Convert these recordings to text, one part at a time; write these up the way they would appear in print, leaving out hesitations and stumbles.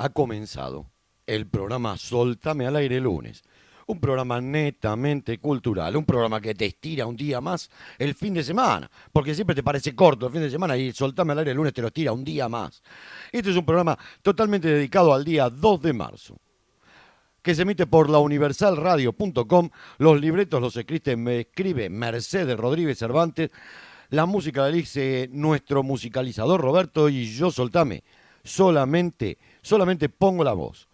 Ha comenzado el programa Soltame al aire lunes. Un programa netamente cultural, un programa que te estira un día más el fin de semana, porque siempre te parece corto el fin de semana y Soltame al aire el lunes te lo estira un día más. Este es un programa totalmente dedicado al día 2 de marzo, que se emite por la universalradio.com. Los libretos los escribe Mercedes Rodríguez Cervantes, la música la elige nuestro musicalizador Roberto y yo solamente pongo la voz.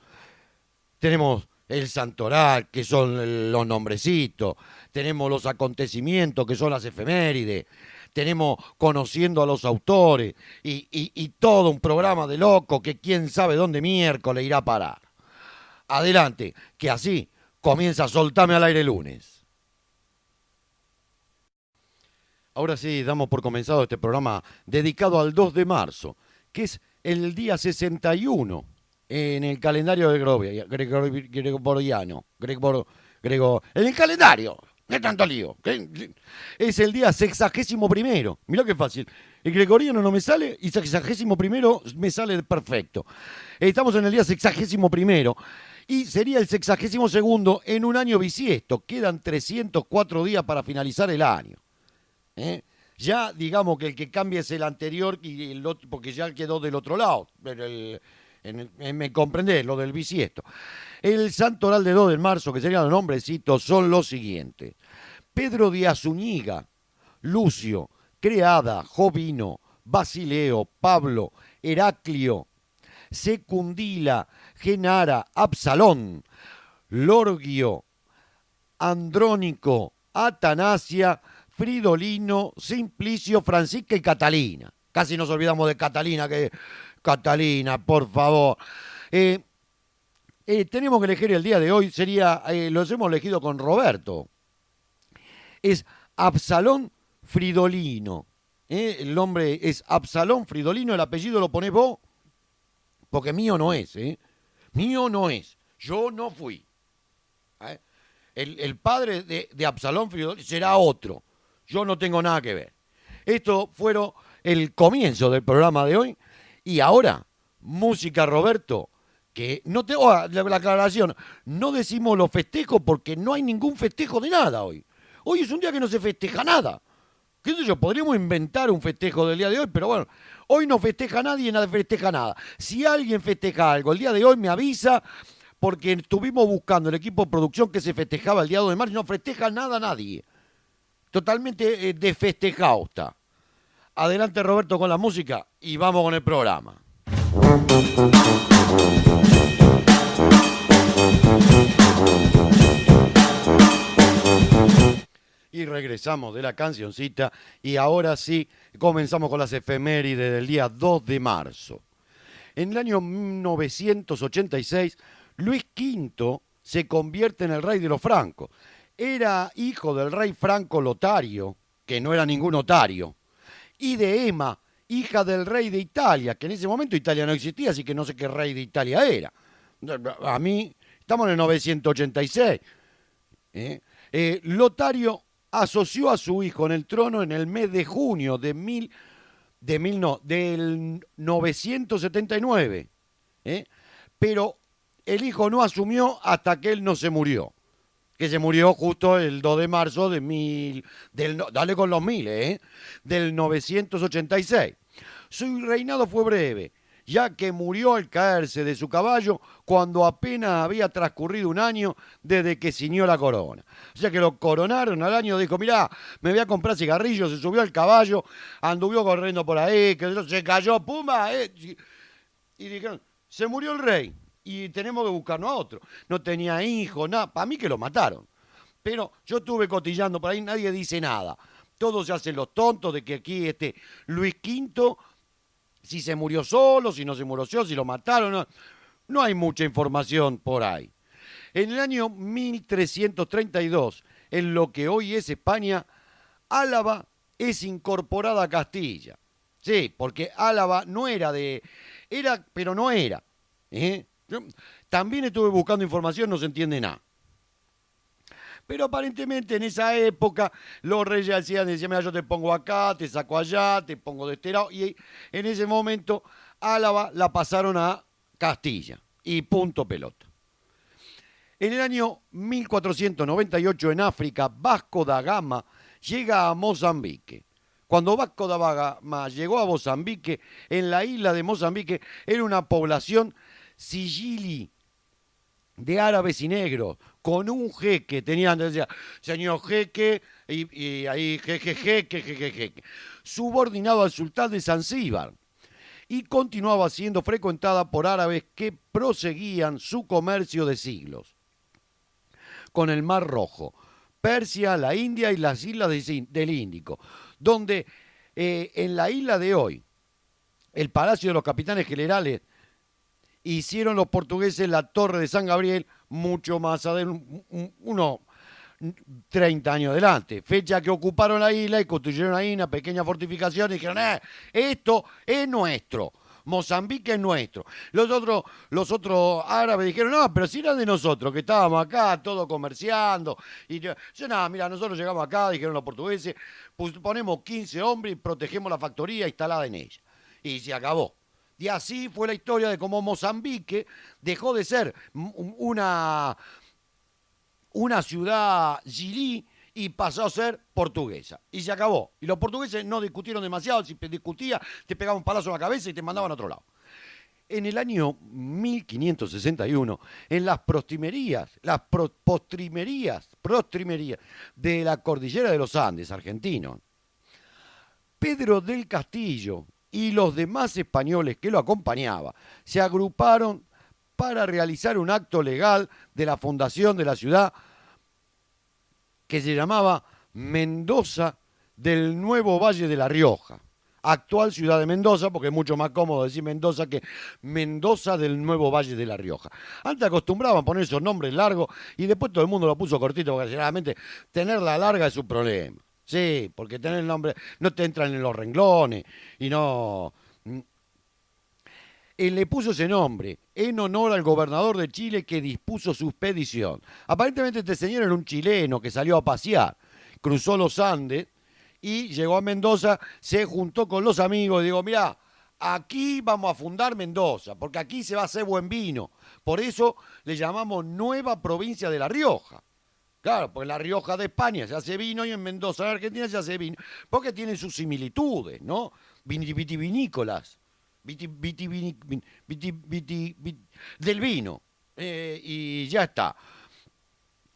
Tenemos el santoral, que son los nombrecitos, tenemos los acontecimientos, que son las efemérides, tenemos conociendo a los autores y todo un programa de loco que quién sabe dónde miércoles irá a parar. Adelante, que así comienza Soltame al aire lunes. Ahora sí, damos por comenzado este programa dedicado al 2 de marzo, que es el día 61 en el calendario de gregoriano. En el calendario. ¿Qué tanto lío? Es el día 61. Mirá qué fácil. El gregoriano no me sale y 61 me sale perfecto. Estamos en el día 61 y sería el 62 en un año bisiesto. Quedan 304 días para finalizar el año. ¿Eh? Ya digamos que el que cambia es el anterior y el otro, porque ya quedó del otro lado. Me comprendés, lo del bisiesto. El santoral de 2 de marzo, que serían los nombrecitos, son los siguientes: Pedro de Azúñiga, Lucio, Creada, Jovino, Basileo, Pablo, Heraclio, Secundila, Genara, Absalón, Lorgio, Andrónico, Atanasia, Fridolino, Simplicio, Francisca y Catalina. Casi nos olvidamos de Catalina, que Catalina, por favor. Eh, Tenemos que elegir el día de hoy, los hemos elegido con Roberto. Es Absalón Fridolino. El nombre es Absalón Fridolino, el apellido lo ponés vos, porque mío no es. Mío no es. Yo no fui. ¿Eh? El padre de Absalón Fridolino será otro. Yo no tengo nada que ver. Esto fueron el comienzo del programa de hoy. Y ahora, música, Roberto, que no te... la aclaración, no decimos los festejos porque no hay ningún festejo de nada hoy. Hoy es un día que no se festeja nada. ¿Qué sé yo? Podríamos inventar un festejo del día de hoy, pero bueno, hoy no festeja nadie y nadie festeja nada. Si alguien festeja algo el día de hoy, me avisa, porque estuvimos buscando el equipo de producción que se festejaba el día 2 de marzo y no festeja nada nadie. Totalmente desfestejado está. Adelante, Roberto, con la música y vamos con el programa. Y regresamos de la cancioncita y ahora sí comenzamos con las efemérides del día 2 de marzo. En el año 1986, Luis V se convierte en el rey de los francos. Era hijo del rey franco Lotario, que no era ningún otario, y de Emma, hija del rey de Italia, que en ese momento Italia no existía, así que no sé qué rey de Italia era. A mí, estamos en el 986. Lotario asoció a su hijo en el trono en el mes de junio del 979. Pero el hijo no asumió hasta que él no se murió. Que se murió justo el 2 de marzo dale con los miles, del 986. Su reinado fue breve, ya que murió al caerse de su caballo cuando apenas había transcurrido un año desde que ciñó la corona. O sea que lo coronaron al año, dijo, mirá, me voy a comprar cigarrillos, se subió al caballo, anduvo corriendo por ahí, que se cayó, pumba, y dijeron, se murió el rey y tenemos que buscarnos a otro. No tenía hijos, nada, para mí que lo mataron. Pero yo estuve cotillando por ahí, nadie dice nada. Todos se hacen los tontos de que aquí Luis V, si se murió solo, si no se murió solo, si lo mataron, no hay mucha información por ahí. En el año 1332, en lo que hoy es España, Álava es incorporada a Castilla. Sí, porque Álava no era era, pero no era. Yo también estuve buscando información, no se entiende nada. Pero aparentemente en esa época los reyes decían, mira, yo te pongo acá, te saco allá, te pongo de este lado. Y en ese momento Álava la pasaron a Castilla. Y punto pelota. En el año 1498 en África, Vasco da Gama llega a Mozambique. Cuando Vasco da Gama llegó a Mozambique, en la isla de Mozambique era una población sigili de árabes y negros, con un jeque, tenían, decía, señor jeque, y ahí jeque, subordinado al sultán de Zanzíbar, y continuaba siendo frecuentada por árabes que proseguían su comercio de siglos con el Mar Rojo, Persia, la India y las islas del Índico, donde en la isla de hoy, el Palacio de los Capitanes Generales, hicieron los portugueses la Torre de San Gabriel mucho más adelante, unos 30 años adelante, fecha que ocuparon la isla y construyeron ahí una pequeña fortificación y dijeron, esto es nuestro. Mozambique es nuestro. Los otros árabes dijeron, no, pero si era de nosotros, que estábamos acá, todo comerciando. Y yo, nada, mira, nosotros llegamos acá, dijeron los portugueses, pues ponemos 15 hombres y protegemos la factoría instalada en ella. Y se acabó. Y así fue la historia de cómo Mozambique dejó de ser una ciudad gilí y pasó a ser portuguesa. Y se acabó. Y los portugueses no discutieron demasiado. Si discutía, te pegaban un palazo en la cabeza y te mandaban a otro lado. En el año 1561, en las postrimerías de la cordillera de los Andes, argentinos, Pedro del Castillo y los demás españoles que lo acompañaban se agruparon para realizar un acto legal de la fundación de la ciudad que se llamaba Mendoza del Nuevo Valle de La Rioja. Actual ciudad de Mendoza, porque es mucho más cómodo decir Mendoza que Mendoza del Nuevo Valle de La Rioja. Antes acostumbraban a poner esos nombres largos y después todo el mundo lo puso cortito, porque generalmente tenerla larga es un problema. Sí, porque tener el nombre no te entran en los renglones y no... Él le puso ese nombre en honor al gobernador de Chile que dispuso su expedición. Aparentemente este señor era un chileno que salió a pasear, cruzó los Andes y llegó a Mendoza, se juntó con los amigos y dijo, mirá, aquí vamos a fundar Mendoza, porque aquí se va a hacer buen vino. Por eso le llamamos Nueva Provincia de La Rioja. Claro, porque en La Rioja de España se hace vino y en Mendoza de Argentina se hace vino, porque tienen sus similitudes, ¿no? Vitivinícolas. Del vino. Y ya está.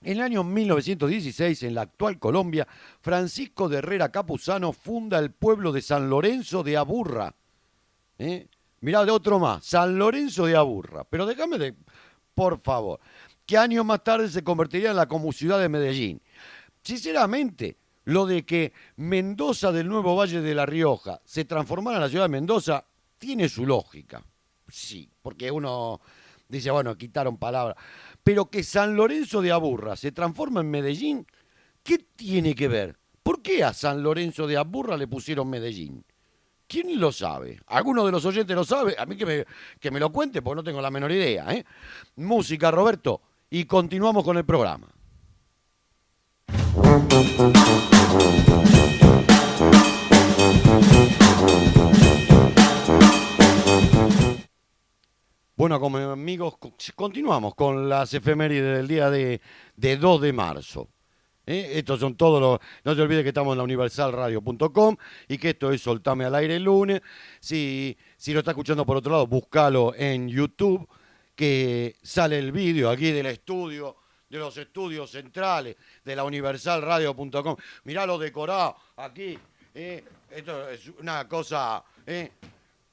En el año 1916, en la actual Colombia, Francisco de Herrera Capuzano funda el pueblo de San Lorenzo de Aburra. Mirá, de otro más, San Lorenzo de Aburra. Pero por favor, que años más tarde se convertiría en la como ciudad de Medellín. Sinceramente, lo de que Mendoza del Nuevo Valle de La Rioja se transformara en la ciudad de Mendoza tiene su lógica. Sí, porque uno dice, bueno, quitaron palabras. Pero que San Lorenzo de Aburra se transforma en Medellín, ¿qué tiene que ver? ¿Por qué a San Lorenzo de Aburra le pusieron Medellín? ¿Quién lo sabe? ¿Alguno de los oyentes lo sabe? A mí que me lo cuente, porque no tengo la menor idea. Música, Roberto, y continuamos con el programa. Bueno, como amigos, continuamos con las efemérides del día de 2 de marzo. Estos son todos los... No te olvides que estamos en la universalradio.com y que esto es Soltame al Aire el lunes. Si lo está escuchando por otro lado, búscalo en YouTube, que sale el vídeo aquí del estudio, de los estudios centrales de la universalradio.com. Mirá lo decorado aquí. Esto es una cosa...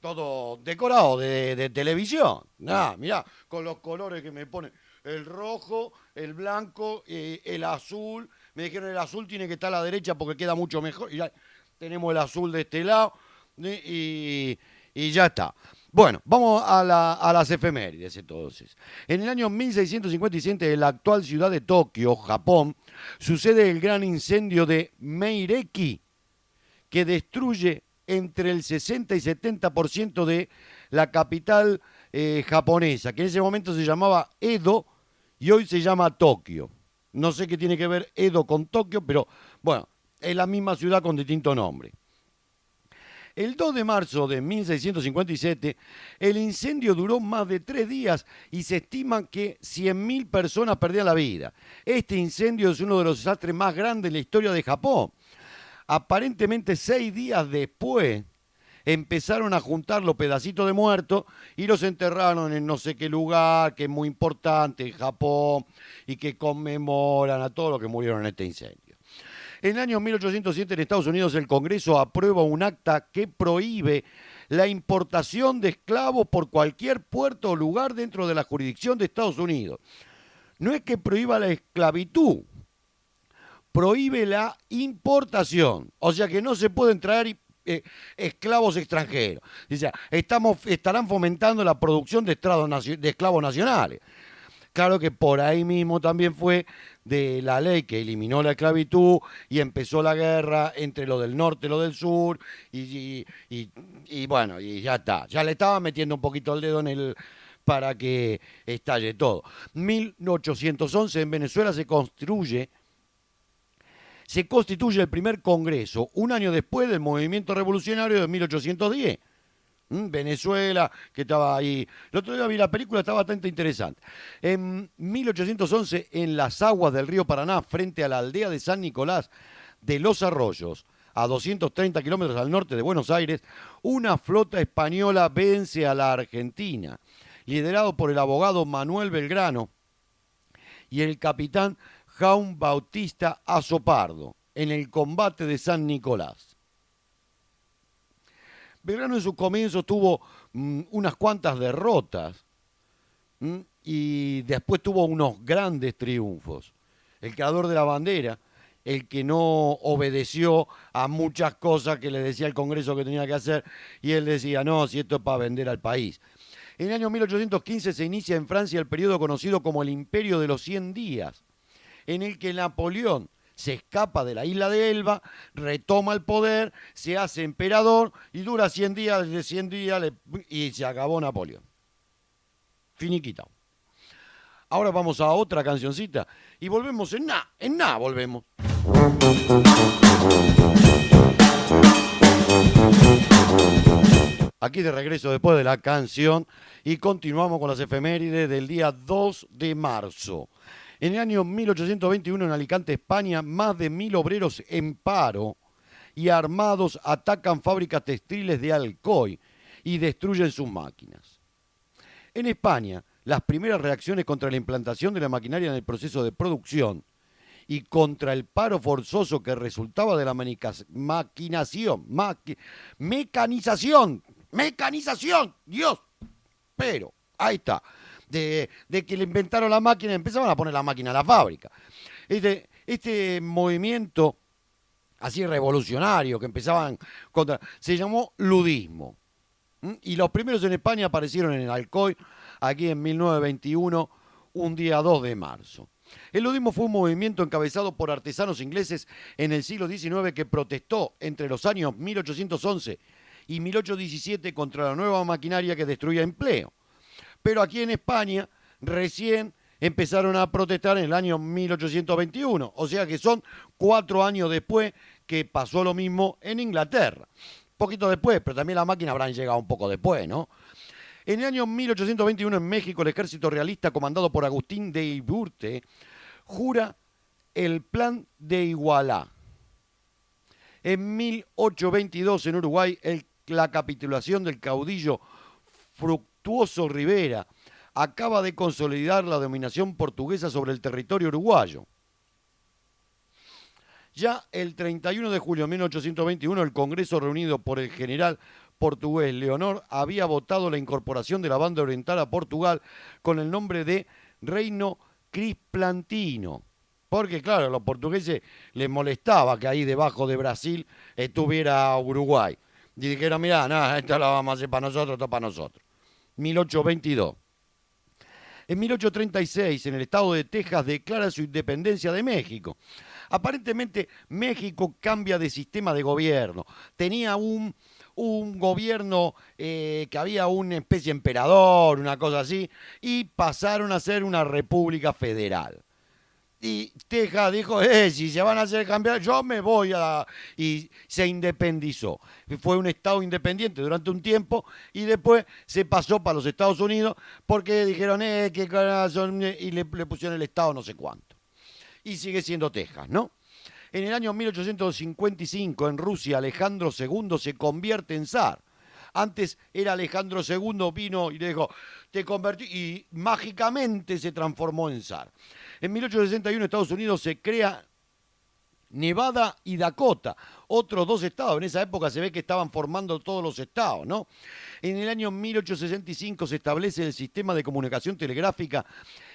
todo decorado de televisión. Mirá, con los colores que me ponen. El rojo, el blanco, el azul. Me dijeron el azul tiene que estar a la derecha porque queda mucho mejor. Y ya tenemos el azul de este lado. Y ya está. Bueno, vamos a las efemérides entonces. En el año 1657, en la actual ciudad de Tokio, Japón, sucede el gran incendio de Meireki, que destruye entre el 60 y 70% de la capital japonesa, que en ese momento se llamaba Edo y hoy se llama Tokio. No sé qué tiene que ver Edo con Tokio, pero bueno, es la misma ciudad con distinto nombre. El 2 de marzo de 1657, el incendio duró más de 3 días y se estima que 100.000 personas perdían la vida. Este incendio es uno de los desastres más grandes en la historia de Japón. Aparentemente 6 días después empezaron a juntar los pedacitos de muertos y los enterraron en no sé qué lugar, que es muy importante en Japón, y que conmemoran a todos los que murieron en este incendio. En el año 1807 en Estados Unidos el Congreso aprueba un acta que prohíbe la importación de esclavos por cualquier puerto o lugar dentro de la jurisdicción de Estados Unidos. No es que prohíba la esclavitud, prohíbe la importación. O sea que no se pueden traer esclavos extranjeros. O sea, estarán fomentando la producción de esclavos nacionales. Claro que por ahí mismo también fue de la ley que eliminó la esclavitud y empezó la guerra entre lo del norte y lo del sur y bueno, y ya está. Ya le estaba metiendo un poquito el dedo en el para que estalle todo. 1811 en Venezuela se constituye el primer Congreso, un año después del movimiento revolucionario de 1810. Venezuela, que estaba ahí. El otro día vi la película, está bastante interesante. En 1811, en las aguas del río Paraná, frente a la aldea de San Nicolás de los Arroyos, a 230 kilómetros al norte de Buenos Aires, una flota española vence a la Argentina, liderado por el abogado Manuel Belgrano y el capitán Jaume Bautista Azopardo, en el combate de San Nicolás. Belgrano en sus comienzos tuvo unas cuantas derrotas y después tuvo unos grandes triunfos. El creador de la bandera, el que no obedeció a muchas cosas que le decía el Congreso que tenía que hacer, y él decía, no, si esto es para vender al país. En el año 1815 se inicia en Francia el periodo conocido como el Imperio de los 100 días, en el que Napoleón se escapa de la isla de Elba, retoma el poder, se hace emperador y dura 100 días, y se acabó Napoleón. Finiquitado. Ahora vamos a otra cancioncita y volvemos en nada volvemos. Aquí de regreso después de la canción y continuamos con las efemérides del día 2 de marzo. En el año 1821 en Alicante, España, más de 1.000 obreros en paro y armados atacan fábricas textiles de Alcoy y destruyen sus máquinas. En España, las primeras reacciones contra la implantación de la maquinaria en el proceso de producción y contra el paro forzoso que resultaba de la mecanización, Dios, pero ahí está. De que le inventaron la máquina, empezaban a poner la máquina en la fábrica. Este movimiento así revolucionario que empezaban contra, se llamó ludismo. Y los primeros en España aparecieron en Alcoy, aquí en 1921, un día 2 de marzo. El ludismo fue un movimiento encabezado por artesanos ingleses en el siglo XIX que protestó entre los años 1811 y 1817 contra la nueva maquinaria que destruía empleo. Pero aquí en España recién empezaron a protestar en el año 1821, o sea que son 4 años después que pasó lo mismo en Inglaterra. Poquito después, pero también las máquinas habrán llegado un poco después, ¿no? En el año 1821 en México el ejército realista comandado por Agustín de Iturbide jura el Plan de Igualá. En 1822 en Uruguay la capitulación del caudillo Fructuoso Rivera acaba de consolidar la dominación portuguesa sobre el territorio uruguayo. Ya el 31 de julio de 1821, el Congreso reunido por el general portugués Leonor había votado la incorporación de la banda oriental a Portugal con el nombre de Reino Crisplantino. Porque, claro, a los portugueses les molestaba que ahí debajo de Brasil estuviera Uruguay. Y dijeron, mirá, nada, esto lo vamos a hacer para nosotros, esto para nosotros. 1822. En 1836, en el estado de Texas, declara su independencia de México. Aparentemente, México cambia de sistema de gobierno. Tenía un gobierno que había una especie de emperador, una cosa así, y pasaron a ser una república federal. Y Texas dijo, si se van a hacer cambiar, yo me voy a... Y se independizó. Fue un estado independiente durante un tiempo y después se pasó para los Estados Unidos porque dijeron, qué corazón, y le pusieron el estado no sé cuánto. Y sigue siendo Texas, ¿no? En el año 1855, en Rusia, Alejandro II se convierte en zar. Antes era Alejandro II, vino y le dijo, te convertí, y mágicamente se transformó en zar. En 1861, Estados Unidos se crea Nevada y Dakota, otros dos estados. En esa época se ve que estaban formando todos los estados, ¿no? En el año 1865 se establece el sistema de comunicación telegráfica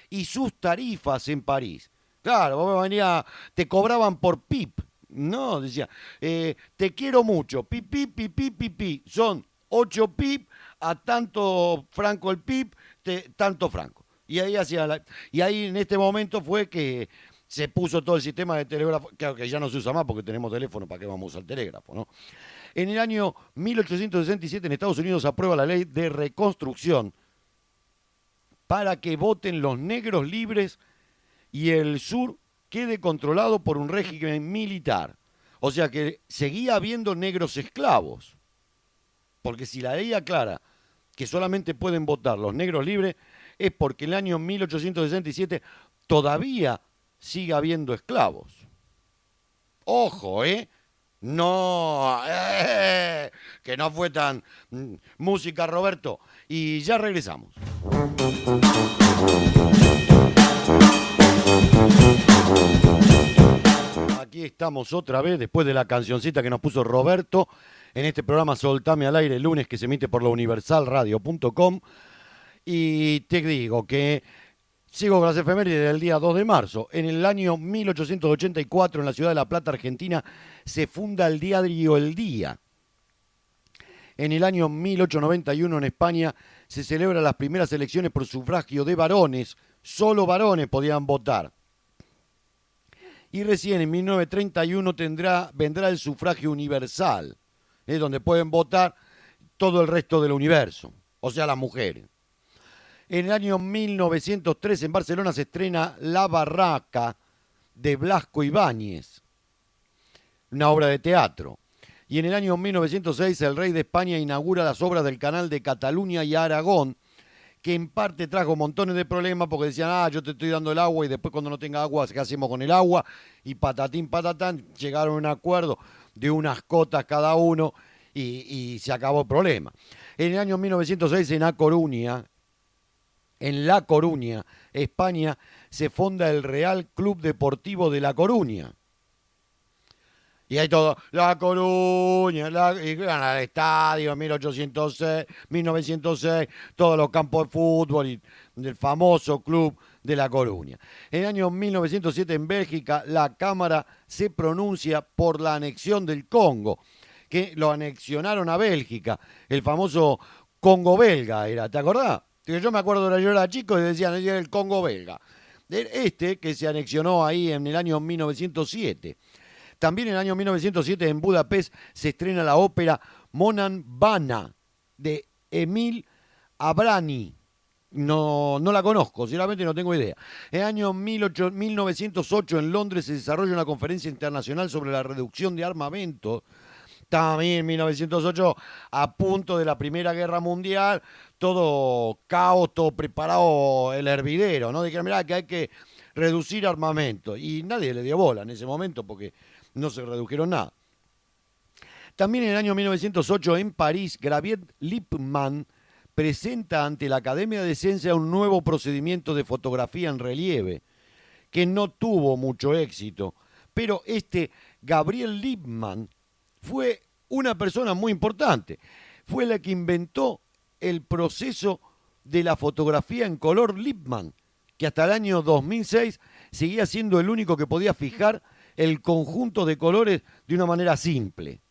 y sus tarifas en París. Claro, vos venías, te cobraban por pip, ¿no? Decía, te quiero mucho, pip, pip, pip, pip, pip, pip. Son 8 pip a tanto franco el pip, tanto franco. Y ahí y ahí en este momento fue que se puso todo el sistema de telégrafo, claro que ya no se usa más porque tenemos teléfono, ¿para qué vamos a usar el telégrafo, no? En el año 1867 en Estados Unidos se aprueba la ley de reconstrucción para que voten los negros libres y el sur quede controlado por un régimen militar. O sea que seguía habiendo negros esclavos. Porque si la ley aclara que solamente pueden votar los negros libres, es porque en el año 1867 todavía sigue habiendo esclavos. Ojo, ¿eh? No, que no fue tan... música, Roberto. Y ya regresamos. Aquí estamos otra vez, después de la cancioncita que nos puso Roberto, en este programa Soltame al Aire, el lunes, que se emite por la universalradio.com. Y te digo que sigo con las efemérides del día 2 de marzo. En el año 1884, en la ciudad de La Plata, Argentina, se funda el diario El Día. En el año 1891, en España, se celebran las primeras elecciones por sufragio de varones. Solo varones podían votar. Y recién en 1931 vendrá el sufragio universal, donde pueden votar todo el resto del universo, o sea, las mujeres. En el año 1903 en Barcelona se estrena La Barraca de Blasco Ibáñez, una obra de teatro. Y en el año 1906 el rey de España inaugura las obras del Canal de Cataluña y Aragón, que en parte trajo montones de problemas porque decían, yo te estoy dando el agua y después cuando no tenga agua, ¿qué hacemos con el agua? Y patatín, patatán, llegaron a un acuerdo de unas cotas cada uno y se acabó el problema. En el año 1906 en La Coruña, España, se funda el Real Club Deportivo de La Coruña. Y hay todo, La Coruña, y ganan el estadio, 1806, 1906, todos los campos de fútbol y del famoso club de La Coruña. En el año 1907 en Bélgica, la Cámara se pronuncia por la anexión del Congo, que lo anexionaron a Bélgica, el famoso Congo belga era, ¿te acordás? Yo me acuerdo de yo era chico y decían, era el Congo belga. Que se anexionó ahí en el año 1907. También en el año 1907 en Budapest se estrena la ópera Monan Bana de Emil Abrani. No la conozco, sinceramente no tengo idea. En el año 1908 en Londres se desarrolla una conferencia internacional sobre la reducción de armamento. También en 1908, a punto de la Primera Guerra Mundial, todo caos, todo preparado, el hervidero, ¿no? Dijeron, mirá, que hay que reducir armamento. Y nadie le dio bola en ese momento porque no se redujeron nada. También en el año 1908 en París, Gravier Lippmann presenta ante la Academia de Ciencia un nuevo procedimiento de fotografía en relieve, que no tuvo mucho éxito. Pero Gabriel Lippmann fue una persona muy importante. Fue la que inventó el proceso de la fotografía en color Lippmann, que hasta el año 2006 seguía siendo el único que podía fijar el conjunto de colores de una manera simple.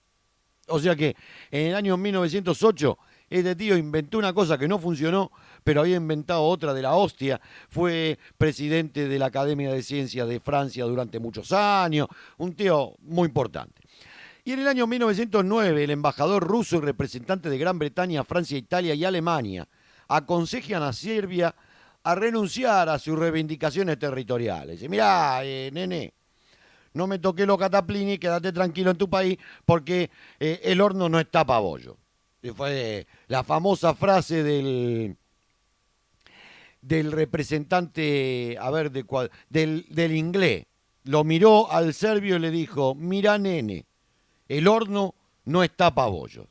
O sea que en el año 1908 este tío inventó una cosa que no funcionó, pero había inventado otra de la hostia. Fue presidente de la Academia de Ciencias de Francia durante muchos años, un tío muy importante. Y en el año 1909 el embajador ruso y representante de Gran Bretaña, Francia, Italia y Alemania aconsejan a Serbia a renunciar a sus reivindicaciones territoriales. Y mirá, nene, no me toques los cataplines, quédate tranquilo en tu país porque el horno no está pa' bollo. Y fue la famosa frase del representante, a ver, del inglés. Lo miró al serbio y le dijo, mira nene, el horno no está pa' bollo.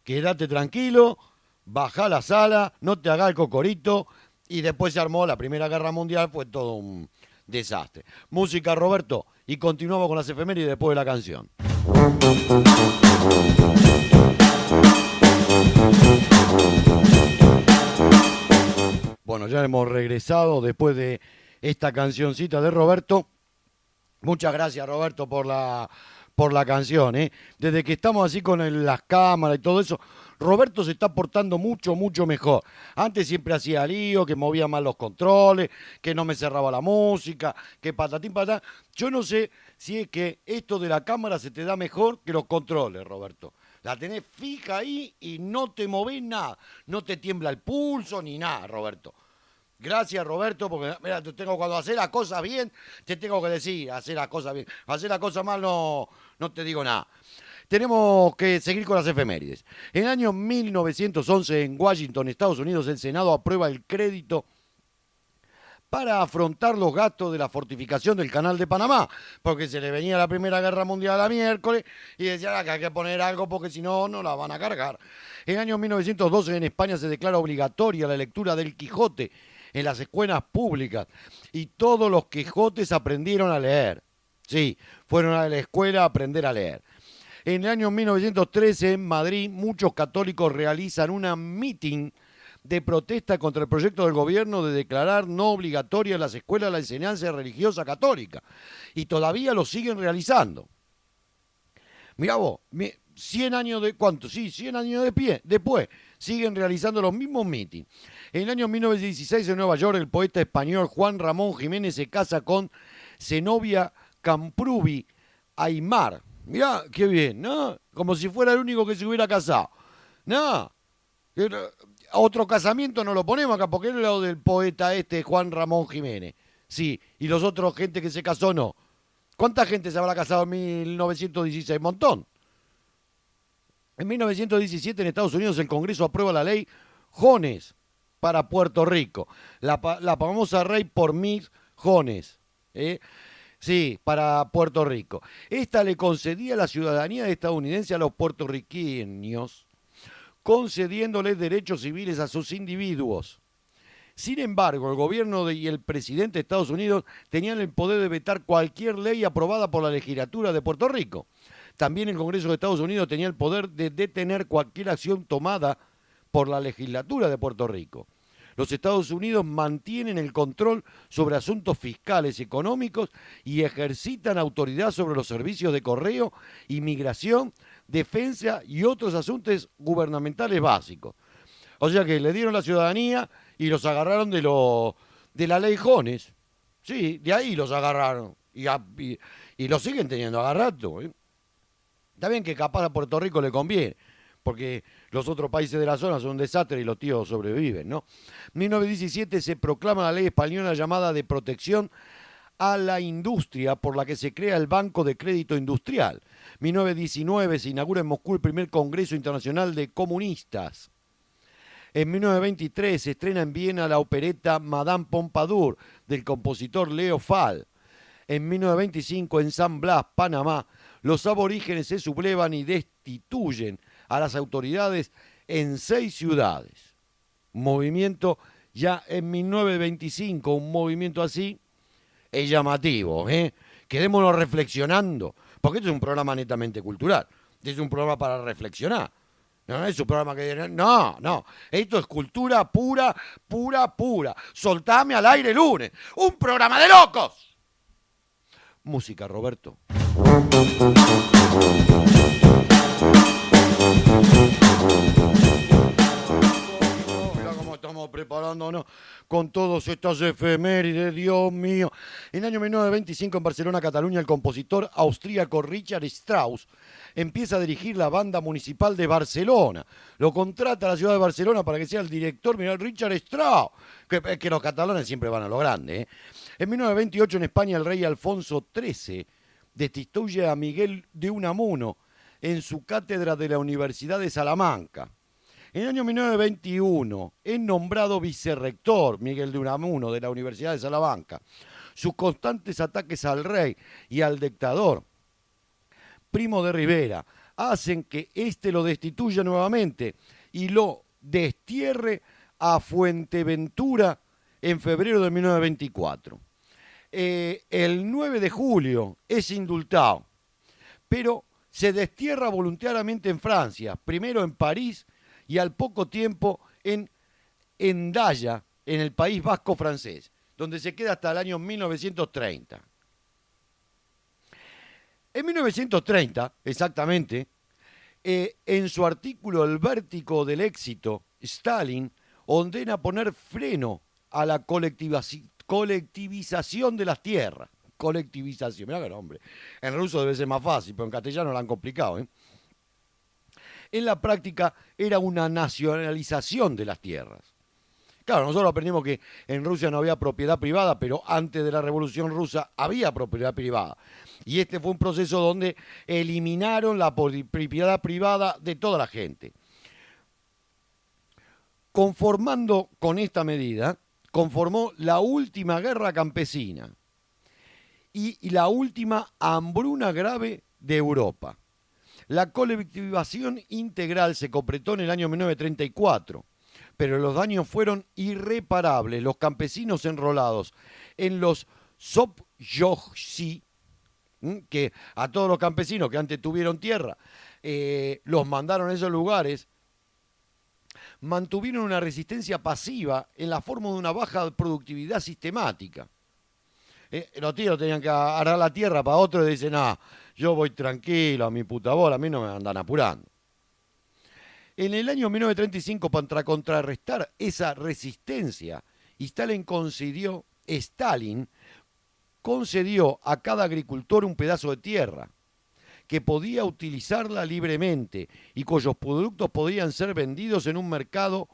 Quédate tranquilo, bajá a la sala, no te hagas el cocorito. Y después se armó la Primera Guerra Mundial, fue todo un desastre. Música, Roberto, y continuamos con las efemérides después de la canción. Bueno, ya hemos regresado después de esta cancioncita de Roberto. Muchas gracias, Roberto, por la canción, ¿eh? Desde que estamos así con las cámaras y todo eso, Roberto se está portando mucho, mucho mejor. Antes siempre hacía lío, que movía mal los controles, que no me cerraba la música, que patatín patá. Yo no sé si es que esto de la cámara se te da mejor que los controles, Roberto. La tenés fija ahí y no te movés nada. No te tiembla el pulso ni nada, Roberto. Gracias, Roberto, porque mira, cuando haces las cosas bien, te tengo que decir, hacer las cosas bien. Hacer las cosas mal no te digo nada. Tenemos que seguir con las efemérides. En el año 1911, en Washington, Estados Unidos, el Senado aprueba el crédito para afrontar los gastos de la fortificación del Canal de Panamá, porque se le venía la Primera Guerra Mundial a miércoles y decían que hay que poner algo porque si no, no la van a cargar. En el año 1912, en España, se declara obligatoria la lectura del Quijote en las escuelas públicas y todos los Quijotes aprendieron a leer. Sí, fueron a la escuela a aprender a leer. En el año 1913, en Madrid, muchos católicos realizan una meeting de protesta contra el proyecto del gobierno de declarar no obligatoria en las escuelas la enseñanza religiosa católica. Y todavía lo siguen realizando. Mirá vos, 100 años de... ¿Cuánto? Sí, 100 años después siguen realizando los mismos mítines. En el año 1916, en Nueva York, el poeta español Juan Ramón Jiménez se casa con Zenobia Camprubi Aymar. Mirá, qué bien, ¿no? Como si fuera el único que se hubiera casado. No, otro casamiento no lo ponemos acá, porque es lo del poeta Juan Ramón Jiménez. Sí, y los otros gente que se casó no. ¿Cuánta gente se habrá casado en 1916? Un montón. En 1917 en Estados Unidos el Congreso aprueba la ley Jones para Puerto Rico. La famosa ley por mil Jones. Sí, para Puerto Rico. Esta le concedía la ciudadanía estadounidense a los puertorriqueños, concediéndoles derechos civiles a sus individuos. Sin embargo, el gobierno y el presidente de Estados Unidos tenían el poder de vetar cualquier ley aprobada por la legislatura de Puerto Rico. También el Congreso de Estados Unidos tenía el poder de detener cualquier acción tomada por la legislatura de Puerto Rico. Los Estados Unidos mantienen el control sobre asuntos fiscales y económicos y ejercitan autoridad sobre los servicios de correo, inmigración, defensa y otros asuntos gubernamentales básicos. O sea que le dieron la ciudadanía y los agarraron de la ley Jones. Sí, de ahí los agarraron. Y los siguen teniendo agarrado. Está bien que capaz a Puerto Rico le conviene, porque los otros países de la zona son un desastre y los tíos sobreviven, ¿no? En 1917 se proclama la ley española llamada de protección a la industria, por la que se crea el Banco de Crédito Industrial. En 1919 se inaugura en Moscú el primer Congreso Internacional de Comunistas. En 1923 se estrena en Viena la opereta Madame Pompadour del compositor Leo Fall. En 1925 en San Blas, Panamá, los aborígenes se sublevan y destituyen a las autoridades en 6 ciudades. Movimiento ya en 1925, un movimiento así es llamativo, ¿eh? Quedémonos reflexionando, porque esto es un programa netamente cultural, este es un programa para reflexionar. No es un programa que... No, esto es cultura pura, pura, pura. Soltame al aire lunes, un programa de locos. Música, Roberto. Mira cómo estamos estamos preparándonos con todas estas efemérides, Dios mío. En el año 1925 en Barcelona, Cataluña, el compositor austríaco Richard Strauss empieza a dirigir la banda municipal de Barcelona. Lo contrata a la ciudad de Barcelona para que sea el director, mirá, Richard Strauss. Que los catalanes siempre van a lo grande, ¿eh? En 1928 en España el rey Alfonso XIII destituye a Miguel de Unamuno en su cátedra de la Universidad de Salamanca. En el año 1921 es nombrado vicerrector Miguel de Unamuno de la Universidad de Salamanca. Sus constantes ataques al rey y al dictador Primo de Rivera hacen que éste lo destituya nuevamente y lo destierre a Fuenteventura en febrero de 1924. El 9 de julio es indultado, pero se destierra voluntariamente en Francia, primero en París y al poco tiempo en Hendaya, en el País Vasco francés, donde se queda hasta el año 1930. En 1930, exactamente, en su artículo El vértigo del éxito, Stalin ordena poner freno a la colectivización de las tierras. Colectivización, mirá qué nombre. En ruso debe ser más fácil, pero en castellano lo han complicado, ¿eh? En la práctica era una nacionalización de las tierras. Claro, nosotros aprendimos que en Rusia no había propiedad privada, pero antes de la Revolución Rusa había propiedad privada. Y este fue un proceso donde eliminaron la propiedad privada de toda la gente. Conformando con esta medida, conformó la última guerra campesina y la última hambruna grave de Europa. La colectivización integral se completó en el año 1934, pero los daños fueron irreparables. Los campesinos enrolados en los sovjozhi, que a todos los campesinos que antes tuvieron tierra, los mandaron a esos lugares, mantuvieron una resistencia pasiva en la forma de una baja productividad sistemática. Los tíos tenían que arar la tierra para otros y dicen, no, yo voy tranquilo a mi puta bola, a mí no me andan apurando. En el año 1935, para contrarrestar esa resistencia, Stalin concedió a cada agricultor un pedazo de tierra que podía utilizarla libremente y cuyos productos podían ser vendidos en un mercado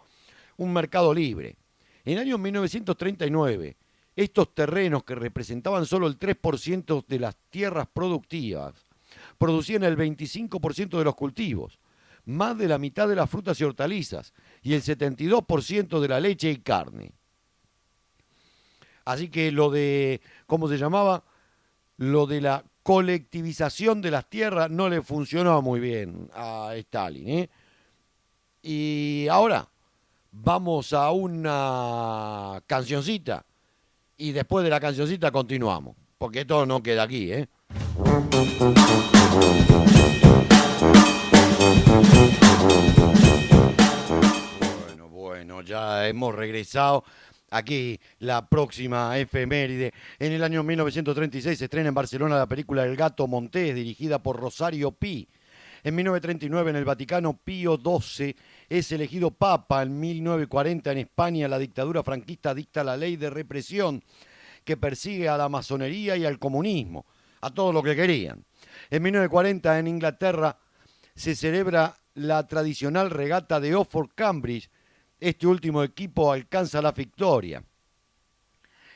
libre. En el año 1939, estos terrenos, que representaban solo el 3% de las tierras productivas, producían el 25% de los cultivos, más de la mitad de las frutas y hortalizas y el 72% de la leche y carne. Así que lo de, ¿cómo se llamaba? Lo de la colectivización de las tierras no le funcionó muy bien a Stalin, ¿eh? Y ahora vamos a una cancioncita y después de la cancioncita continuamos, porque esto no queda aquí, ¿eh? Bueno, ya hemos regresado. Aquí la próxima efeméride. En el año 1936 se estrena en Barcelona la película El gato Montés, dirigida por Rosario Pi. En 1939 en el Vaticano, Pío XII es elegido papa. En 1940 en España la dictadura franquista dicta la ley de represión que persigue a la masonería y al comunismo, a todo lo que querían. En 1940 en Inglaterra se celebra la tradicional regata de Oxford-Cambridge. Este último equipo alcanza la victoria.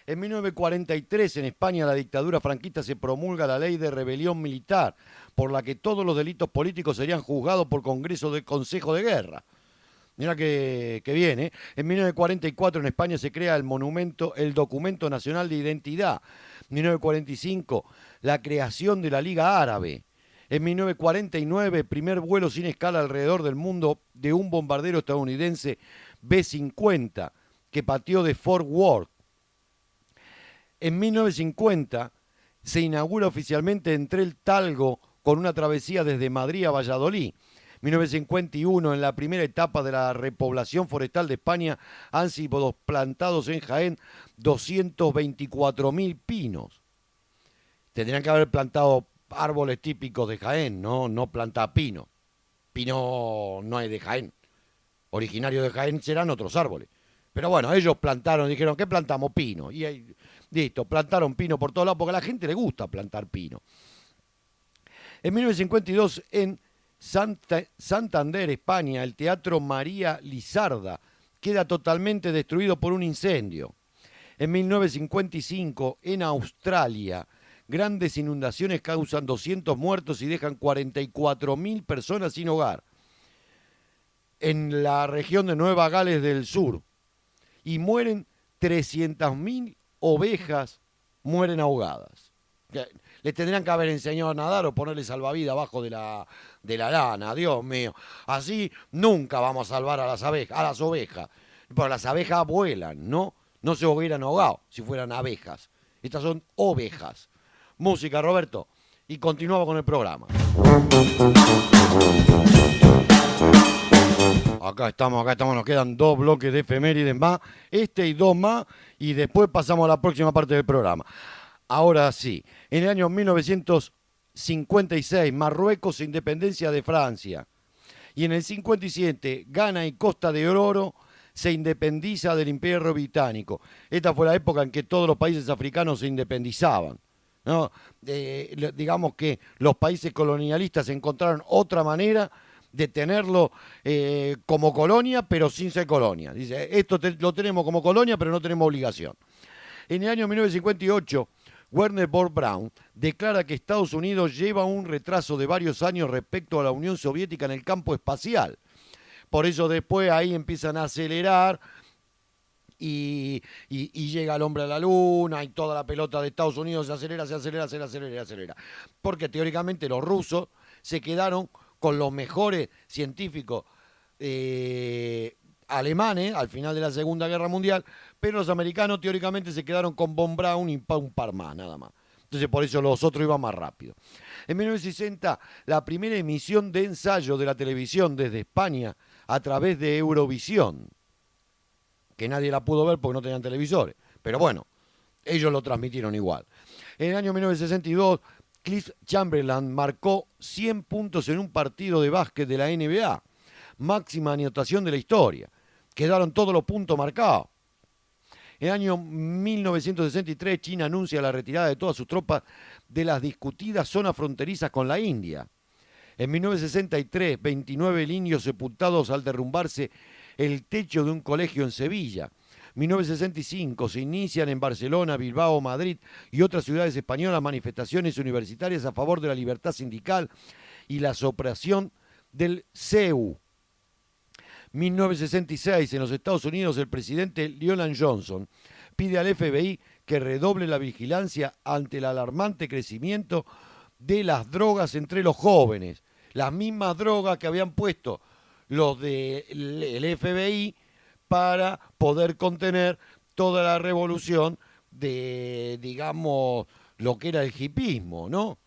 En 1943, en España, la dictadura franquista se promulga la ley de rebelión militar, por la que todos los delitos políticos serían juzgados por Consejo de Guerra. Mira que bien, ¿eh? En 1944, en España, se crea el Documento Nacional de Identidad. En 1945, la creación de la Liga Árabe. En 1949, primer vuelo sin escala alrededor del mundo de un bombardero estadounidense B-50 que partió de Fort Worth. En 1950 se inaugura oficialmente Entre el Talgo con una travesía desde Madrid a Valladolid. 1951, en la primera etapa de la repoblación forestal de España, han sido plantados en Jaén 224.000 pinos. Tendrían que haber plantado árboles típicos de Jaén, no plantar pino. Pino no es de Jaén. Originario de Jaén serán otros árboles. Pero bueno, ellos plantaron, dijeron, ¿qué plantamos? Pino. Y ahí, listo, plantaron pino por todos lados, porque a la gente le gusta plantar pino. En 1952, en Santander, España, el Teatro María Lizarda queda totalmente destruido por un incendio. En 1955, en Australia, grandes inundaciones causan 200 muertos y dejan 44.000 personas sin hogar. En la región de Nueva Gales del Sur. Y mueren 300.000 ovejas, mueren ahogadas. Les tendrían que haber enseñado a nadar o ponerle salvavidas abajo de la lana, Dios mío. Así nunca vamos a salvar a las ovejas. Porque las abejas vuelan, ¿no? No se hubieran ahogado si fueran abejas. Estas son ovejas. Música, Roberto. Y continuamos con el programa. Acá estamos, nos quedan 2 bloques de efemérides más, y 2 más, y después pasamos a la próxima parte del programa. Ahora sí, en el año 1956, Marruecos se independencia de Francia. Y en el 57, Ghana y Costa de Oro se independiza del Imperio Británico. Esta fue la época en que todos los países africanos se independizaban, ¿no? Digamos que los países colonialistas encontraron otra manera de tenerlo como colonia, pero sin ser colonia. Dice, esto lo tenemos como colonia, pero no tenemos obligación. En el año 1958, Werner von Braun declara que Estados Unidos lleva un retraso de varios años respecto a la Unión Soviética en el campo espacial. Por eso después ahí empiezan a acelerar y llega el hombre a la luna y toda la pelota de Estados Unidos se acelera. Porque teóricamente los rusos se quedaron con los mejores científicos alemanes al final de la Segunda Guerra Mundial, pero los americanos teóricamente se quedaron con von Braun y un par más, nada más. Entonces por eso los otros iban más rápido. En 1960, la primera emisión de ensayo de la televisión desde España a través de Eurovisión, que nadie la pudo ver porque no tenían televisores, pero bueno, ellos lo transmitieron igual. En el año 1962, Cliff Chamberlain marcó 100 puntos en un partido de básquet de la NBA, máxima anotación de la historia. Quedaron todos los puntos marcados. En el año 1963, China anuncia la retirada de todas sus tropas de las discutidas zonas fronterizas con la India. En 1963, 29 indios sepultados al derrumbarse el techo de un colegio en Sevilla. 1965 se inician en Barcelona, Bilbao, Madrid y otras ciudades españolas manifestaciones universitarias a favor de la libertad sindical y la supresión del CEU. 1966, en los Estados Unidos, el presidente Lyndon Johnson pide al FBI que redoble la vigilancia ante el alarmante crecimiento de las drogas entre los jóvenes. Las mismas drogas que habían puesto los del FBI para poder contener toda la revolución de, digamos, lo que era el hipismo, ¿no? O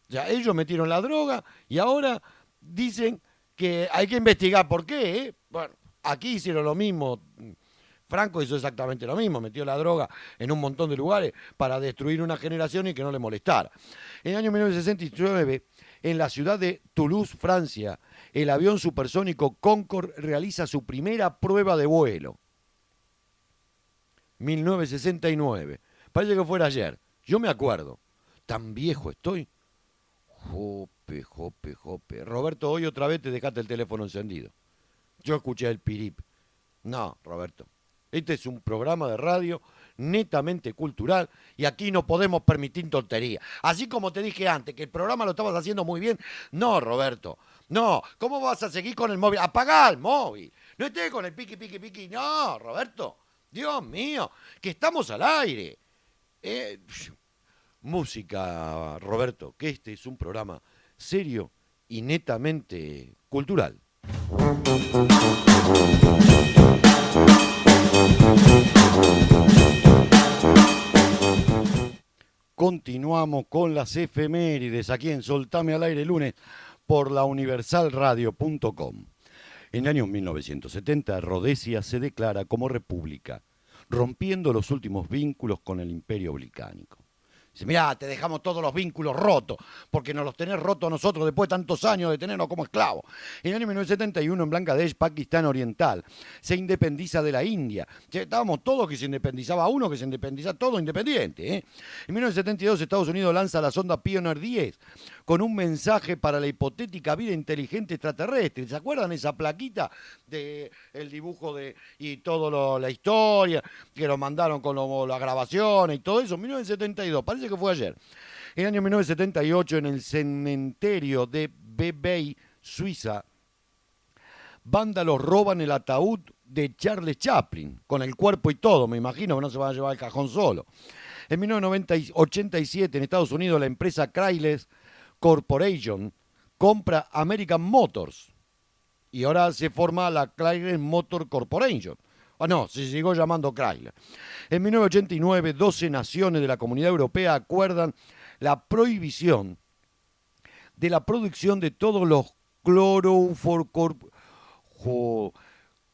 sea, ellos metieron la droga y ahora dicen que hay que investigar por qué, ¿eh? Bueno, aquí hicieron lo mismo. Franco hizo exactamente lo mismo, metió la droga en un montón de lugares para destruir una generación y que no le molestara. En el año 1969, en la ciudad de Toulouse, Francia, el avión supersónico Concorde realiza su primera prueba de vuelo. 1969. Parece que fuera ayer. Yo me acuerdo. Tan viejo estoy. Jope. Roberto, hoy otra vez te dejaste el teléfono encendido. Yo escuché el pirip. No, Roberto. Este es un programa de radio netamente cultural y aquí no podemos permitir tonterías. Así como te dije antes que el programa lo estabas haciendo muy bien. No, Roberto. No. ¿Cómo vas a seguir con el móvil? Apagá el móvil. No estés con el piqui. No, Roberto. Dios mío. Que estamos al aire. Música, Roberto, que este es un programa serio y netamente cultural. Continuamos con las efemérides aquí en Soltame al Aire lunes por la universalradio.com. En el año 1970, Rhodesia se declara como república, rompiendo los últimos vínculos con el Imperio Británico. Dice, mirá, te dejamos todos los vínculos rotos, porque nos los tenés rotos nosotros después de tantos años de tenernos como esclavos. En el año 1971, en Bangladesh, Pakistán Oriental, se independiza de la India. Estábamos todos que se independizaba uno, que se independizaba todo independiente. En 1972, Estados Unidos lanza la sonda Pioneer 10 con un mensaje para la hipotética vida inteligente extraterrestre. ¿Se acuerdan esa plaquita del dibujo y toda la historia, que lo mandaron con las grabaciones y todo eso? 1972, parece que fue ayer. En el año 1978, en el cementerio de Vevey, Suiza, vándalos roban el ataúd de Charles Chaplin, con el cuerpo y todo, me imagino que no se van a llevar el cajón solo. En 1987, en Estados Unidos, la empresa Chrysler Corporation compra American Motors y ahora se forma la Chrysler Motor Corporation. No, se siguió llamando Chrysler. En 1989, 12 naciones de la Comunidad Europea acuerdan la prohibición de la producción de todos los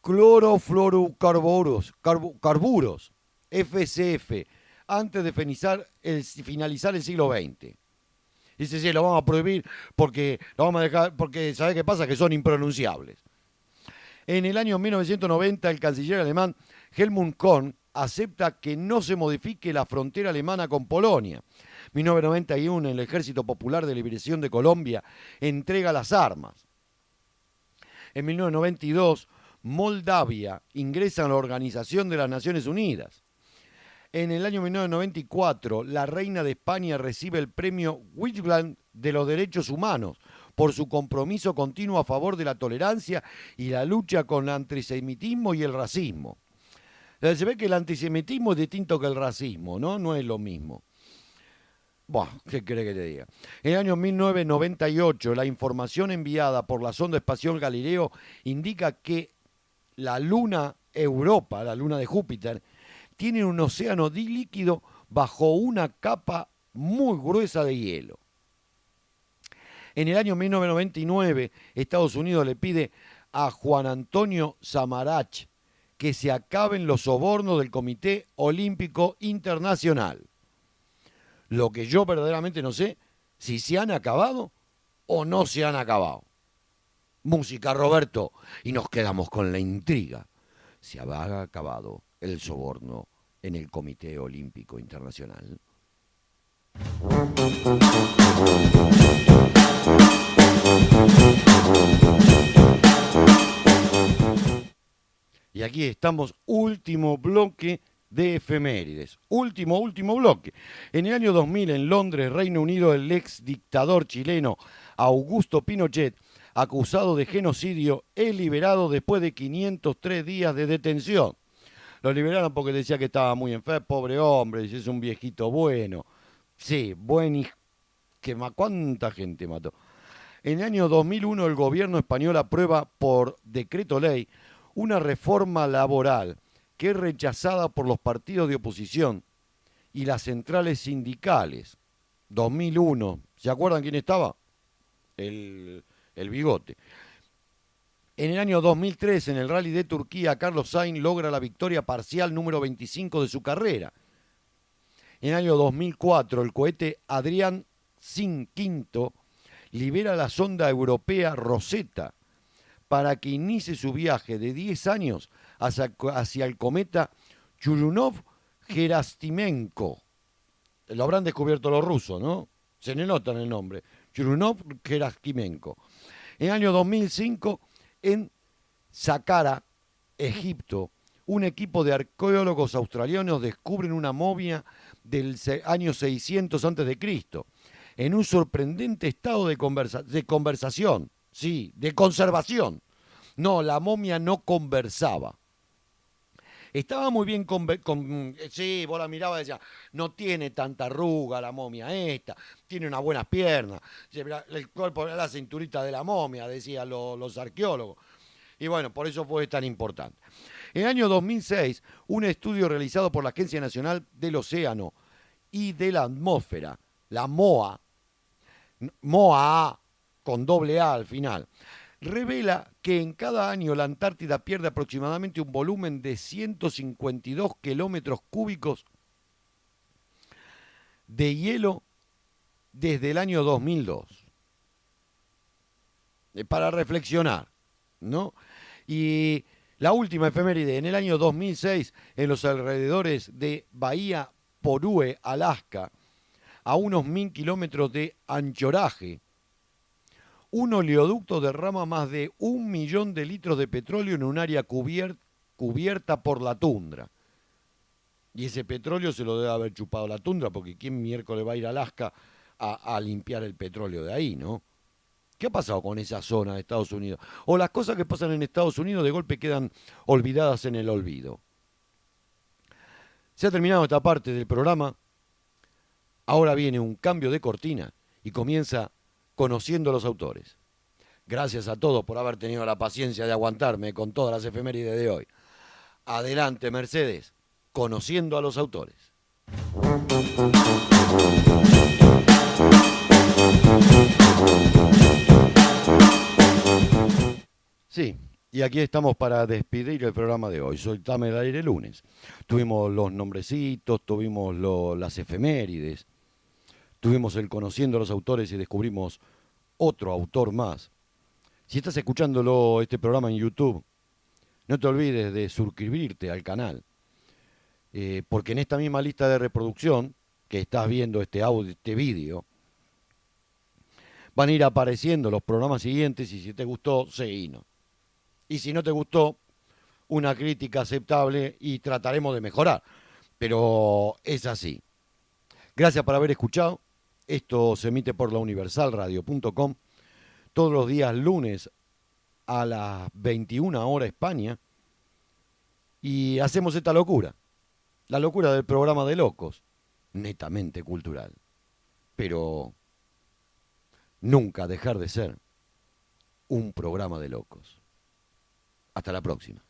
clorofluorocarburos, FCF, antes de finalizar el siglo XX. Dice, sí, lo vamos a prohibir porque lo vamos a dejar, porque ¿sabe qué pasa? Que son impronunciables. En el año 1990, el canciller alemán Helmut Kohl acepta que no se modifique la frontera alemana con Polonia. 1991, el Ejército Popular de Liberación de Colombia entrega las armas. En 1992, Moldavia ingresa en la Organización de las Naciones Unidas. En el año 1994, la reina de España recibe el premio Wijnland de los Derechos Humanos por su compromiso continuo a favor de la tolerancia y la lucha con el antisemitismo y el racismo. Se ve que el antisemitismo es distinto que el racismo, ¿no? No es lo mismo. Buah, ¿qué cree que te diga? En el año 1998, la información enviada por la sonda espacial Galileo indica que la luna Europa, la luna de Júpiter, tiene un océano líquido bajo una capa muy gruesa de hielo. En el año 1999, Estados Unidos le pide a Juan Antonio Samaranch que se acaben los sobornos del Comité Olímpico Internacional. Lo que yo verdaderamente no sé, si se han acabado o no se han acabado. Música, Roberto, y nos quedamos con la intriga. ¿Se habrá acabado el soborno en el Comité Olímpico Internacional? Y aquí estamos, último bloque de efemérides. Último bloque. En el año 2000, en Londres, Reino Unido, el ex dictador chileno Augusto Pinochet, acusado de genocidio, es liberado después de 503 días de detención. Lo liberaron porque decía que estaba muy enfermo, pobre hombre, dice, es un viejito bueno. Sí, buen hijo. ¿Cuánta gente mató? En el año 2001, el gobierno español aprueba por decreto ley una reforma laboral que es rechazada por los partidos de oposición y las centrales sindicales. 2001, ¿se acuerdan quién estaba? El bigote. En el año 2003, en el Rally de Turquía, Carlos Sainz logra la victoria parcial número 25 de su carrera. En el año 2004, el cohete Adrián V libera la sonda europea Rosetta para que inicie su viaje de 10 años hacia el cometa Churyumov-Gerasimenko. Lo habrán descubierto los rusos, ¿no? Se le nota en el nombre. Churyumov-Gerasimenko. En el año 2005, en Saqqara, Egipto, un equipo de arqueólogos australianos descubren una momia del año 600 a.C., en un sorprendente estado de conversación. Sí, de conservación. No, la momia no conversaba. Estaba muy bien sí, vos la mirabas y decías, no tiene tanta arruga la momia esta, tiene unas buenas piernas, el cuerpo, la cinturita de la momia, decían los arqueólogos. Y bueno, por eso fue tan importante. En el año 2006, un estudio realizado por la Agencia Nacional del Océano y de la Atmósfera, la MOAA, con doble A al final, revela que en cada año la Antártida pierde aproximadamente un volumen de 152 kilómetros cúbicos de hielo desde el año 2002. Para reflexionar, ¿no? Y la última efeméride, en el año 2006, en los alrededores de Bahía Porue, Alaska, a unos 1000 kilómetros de anchoraje, un oleoducto derrama más de 1 millón de litros de petróleo en un área cubierta por la tundra. Y ese petróleo se lo debe haber chupado la tundra, porque ¿quién miércoles va a ir a Alaska a limpiar el petróleo de ahí, no? ¿Qué ha pasado con esa zona de Estados Unidos? O las cosas que pasan en Estados Unidos de golpe quedan olvidadas en el olvido. Se ha terminado esta parte del programa. Ahora viene un cambio de cortina y comienza conociendo a los autores. Gracias a todos por haber tenido la paciencia de aguantarme con todas las efemérides de hoy. Adelante, Mercedes, conociendo a los autores. Sí, y aquí estamos para despedir el programa de hoy. Soy Tame del Aire Lunes. Tuvimos los nombrecitos, tuvimos las efemérides, tuvimos el conociendo a los autores y descubrimos otro autor más. Si estás escuchándolo este programa en YouTube, no te olvides de suscribirte al canal, porque en esta misma lista de reproducción que estás viendo este audio, este vídeo, van a ir apareciendo los programas siguientes y si te gustó, seguinos. Y si no te gustó, una crítica aceptable y trataremos de mejorar. Pero es así. Gracias por haber escuchado. Esto se emite por la universalradio.com todos los días lunes a las 21 horas España. Y hacemos esta locura. La locura del programa de locos. Netamente cultural. Pero nunca dejar de ser un programa de locos. Hasta la próxima.